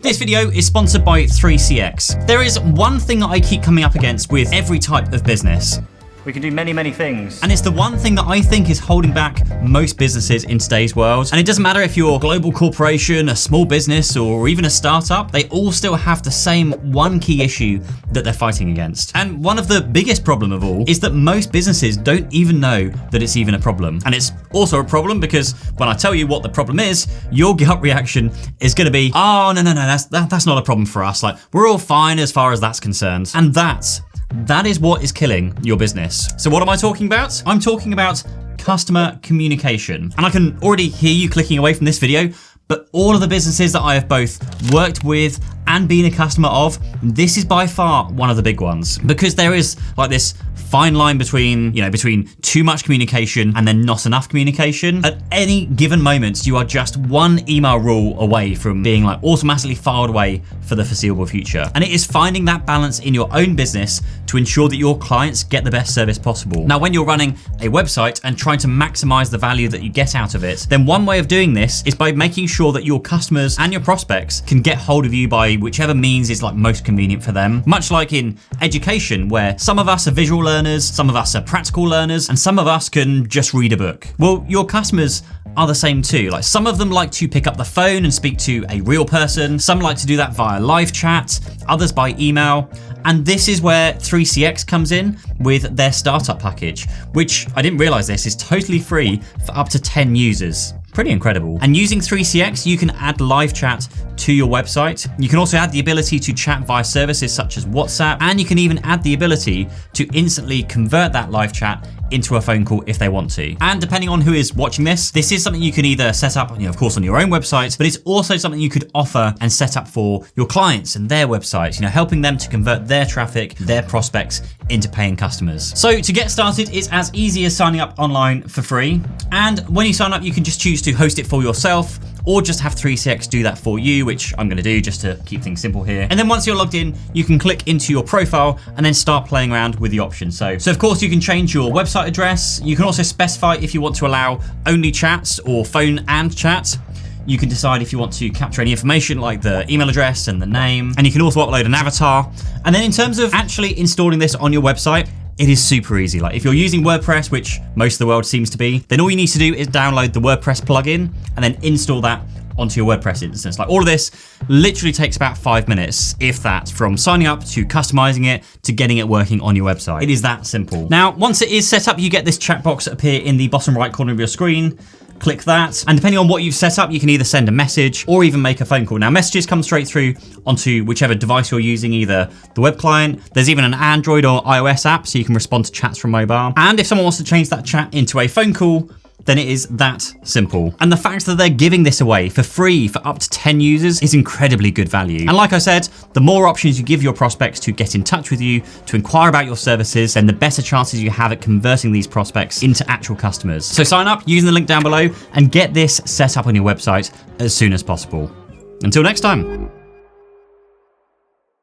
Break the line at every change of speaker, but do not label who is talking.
This video is sponsored by 3CX. There is one thing that I keep coming up against with every type of business.
We can do many things.
And it's the one thing that I think is holding back most businesses in today's world. And it doesn't matter if you're a global corporation, a small business, or even a startup, they all still have the same one key issue that they're fighting against. And one of the biggest problem of all is that most businesses don't even know that it's even a problem. And it's also a problem because when I tell you what the problem is, your gut reaction is gonna be, oh, no, that's not a problem for us. Like, we're all fine as far as that's concerned. And that is what is killing your business. So what am I talking about? I'm talking about customer communication. And I can already hear you clicking away from this video, but all of the businesses that I have both worked with and been a customer of, this is by far one of the big ones. Because there is like this fine line between too much communication and then not enough communication. At any given moment, you are just one email rule away from being like automatically filed away for the foreseeable future. And it is finding that balance in your own business to ensure that your clients get the best service possible. Now, when you're running a website and trying to maximize the value that you get out of it, then one way of doing this is by making sure that your customers and your prospects can get hold of you by whichever means is like most convenient for them. Much like in education, where some of us are visual learners, some of us are practical learners, and some of us can just read a book. Well, your customers are the same too. Like, some of them like to pick up the phone and speak to a real person. Some like to do that via live chat, others by email. And this is where 3CX comes in with their startup package, which I didn't realize this is totally free for up to 10 users. Pretty incredible. And using 3CX, you can add live chat to your website. You can also add the ability to chat via services such as WhatsApp, and you can even add the ability to instantly convert that live chat into a phone call if they want to. And depending on who is watching this is something you can either set up, of course, on your own website, but it's also something you could offer and set up for your clients and their websites, helping them to convert their traffic, their prospects into paying customers. So to get started, it's as easy as signing up online for free. And when you sign up, you can just choose to host it for yourself or just have 3CX do that for you, which I'm gonna do just to keep things simple here. And then once you're logged in, you can click into your profile and then start playing around with the options. So of course you can change your website address. You can also specify if you want to allow only chats or phone and chat. You can decide if you want to capture any information like the email address and the name. And you can also upload an avatar. And then in terms of actually installing this on your website, it is super easy. Like, if you're using WordPress, which most of the world seems to be, then all you need to do is download the WordPress plugin and then install that onto your WordPress instance. Like, all of this literally takes about 5 minutes, if that, from signing up to customizing it to getting it working on your website. It is that simple. Now, once it is set up, you get this chat box appear in the bottom right corner of your screen. Click that, and depending on what you've set up, you can either send a message or even make a phone call. Now, messages come straight through onto whichever device you're using, either the web client. There's even an Android or iOS app, so you can respond to chats from mobile. And if someone wants to change that chat into a phone call, then it is that simple. And the fact that they're giving this away for free for up to 10 users is incredibly good value. And like I said, the more options you give your prospects to get in touch with you, to inquire about your services, then the better chances you have at converting these prospects into actual customers. So sign up using the link down below and get this set up on your website as soon as possible. Until next time.